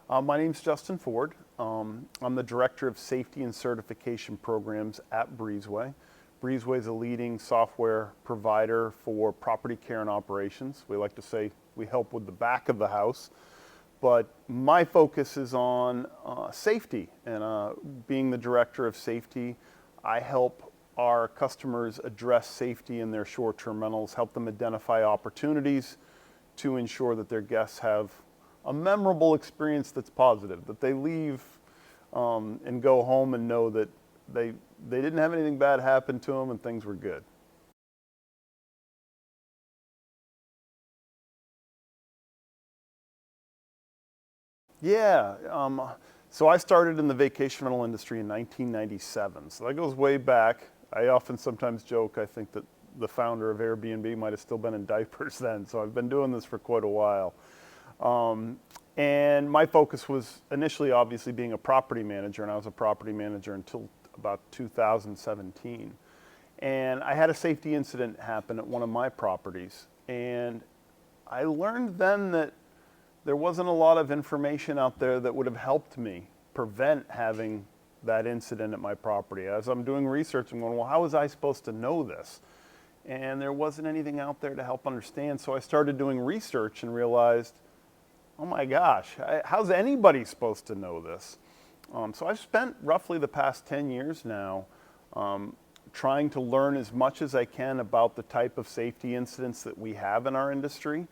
My name's Justin Ford. I'm the Director of Safety and Certification Programs at Breezeway. Breezeway is a leading software provider for property care and operations. We like to say we help with the back of the house, but my focus is on safety, and being the Director of Safety, I help our customers address safety in their short-term rentals, help them identify opportunities to ensure that their guests have a memorable experience that's positive, that they leave and go home and know that they didn't have anything bad happen to them and things were good. Yeah, so I started in the vacation rental industry in 1997, so that goes way back. I often sometimes joke, I think that the founder of Airbnb might have still been in diapers then, so I've been doing this for quite a while. And my focus was initially obviously being a property manager, and I was a property manager until about 2017. And I had a safety incident happen at one of my properties, and I learned then that there wasn't a lot of information out there that would have helped me prevent having that incident at my property. As I'm doing research, I'm going, well, how was I supposed to know this? And there wasn't anything out there to help understand, so I started doing research and realized, oh my gosh, how's anybody supposed to know this? So I've spent roughly the past 10 years now trying to learn as much as I can about the type of safety incidents that we have in our industry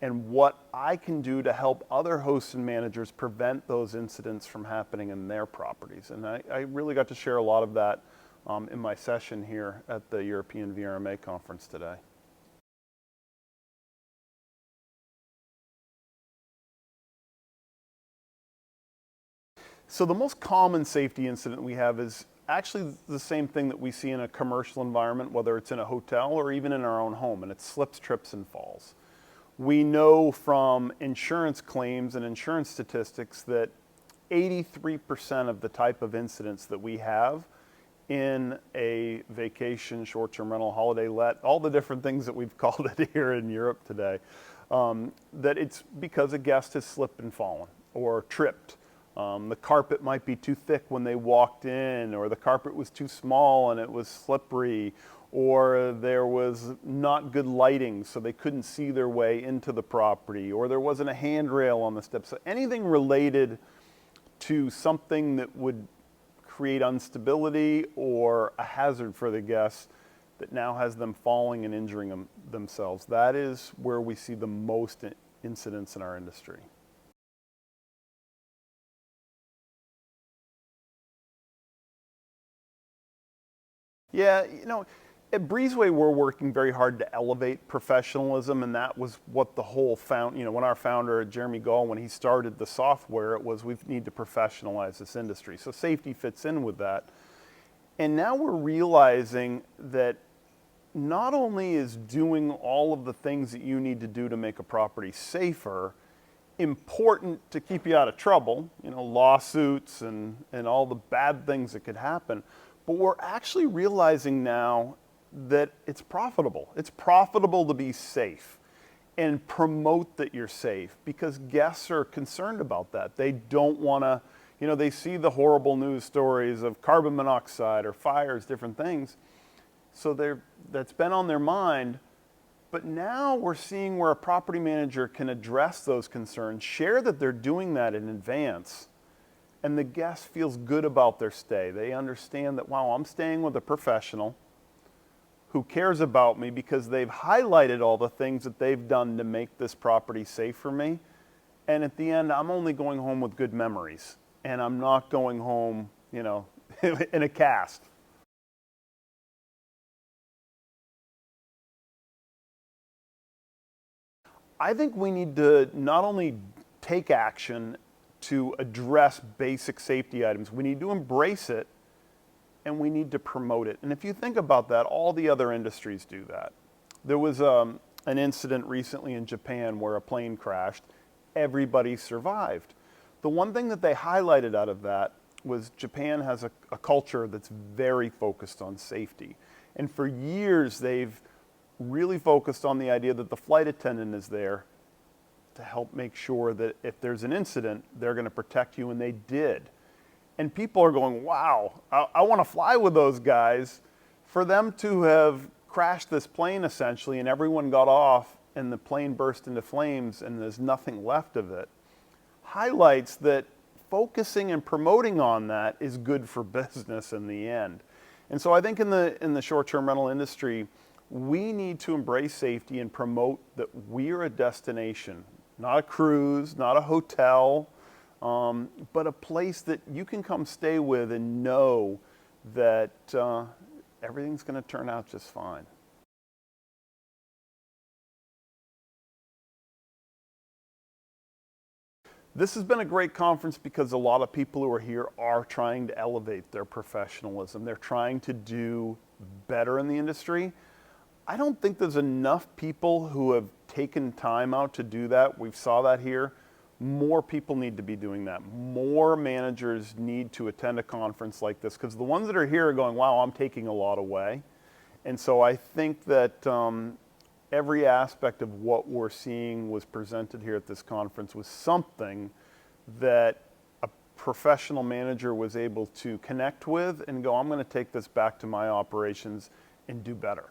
and what I can do to help other hosts and managers prevent those incidents from happening in their properties. And I really got to share a lot of that in my session here at the European VRMA Conference today. So the most common safety incident we have is actually the same thing that we see in a commercial environment, whether it's in a hotel or even in our own home, and it's slips, trips, and falls. We know from insurance claims and insurance statistics that 83% of the type of incidents that we have in a vacation, short-term rental, holiday let, all the different things that we've called it here in Europe today, that it's because a guest has slipped and fallen or tripped. The carpet might be too thick when they walked in, or the carpet was too small and it was slippery, or there was not good lighting so they couldn't see their way into the property, or there wasn't a handrail on the steps. So anything related to something that would create instability or a hazard for the guests that now has them falling and injuring themselves. That is where we see the most incidents in our industry. Yeah, at Breezeway, we're working very hard to elevate professionalism, and that was what the whole when our founder, Jeremy Gall, when he started the software, it was we need to professionalize this industry. So safety fits in with that. And now we're realizing that not only is doing all of the things that you need to do to make a property safer important to keep you out of trouble, lawsuits and all the bad things that could happen, but we're actually realizing now that it's profitable. It's profitable to be safe and promote that you're safe because guests are concerned about that. They don't want to, they see the horrible news stories of carbon monoxide or fires, different things. So that's been on their mind. But now we're seeing where a property manager can address those concerns, share that they're doing that in advance, and the guest feels good about their stay. They understand that, wow, I'm staying with a professional who cares about me because they've highlighted all the things that they've done to make this property safe for me. And at the end, I'm only going home with good memories. And I'm not going home, in a cast. I think we need to not only take action to address basic safety items, we need to embrace it and we need to promote it. And if you think about that, all the other industries do that. There was an incident recently in Japan where a plane crashed. Everybody survived. The one thing that they highlighted out of that was Japan has a culture that's very focused on safety. And for years, they've really focused on the idea that the flight attendant is there to help make sure that if there's an incident, they're going to protect you, and they did. And people are going, wow, I want to fly with those guys. For them to have crashed this plane essentially, and everyone got off, and the plane burst into flames, and there's nothing left of it, highlights that focusing and promoting on that is good for business in the end. And so I think in the short-term rental industry, we need to embrace safety and promote that we're a destination, not a cruise, not a hotel, but a place that you can come stay with and know that everything's going to turn out just fine. This has been a great conference because a lot of people who are here are trying to elevate their professionalism. They're trying to do better in the industry. I don't think there's enough people who have taken time out to do that. We saw that here. More people need to be doing that. More managers need to attend a conference like this, because the ones that are here are going, wow, I'm taking a lot away. And so I think that every aspect of what we're seeing was presented here at this conference was something that a professional manager was able to connect with and go, I'm going to take this back to my operations and do better.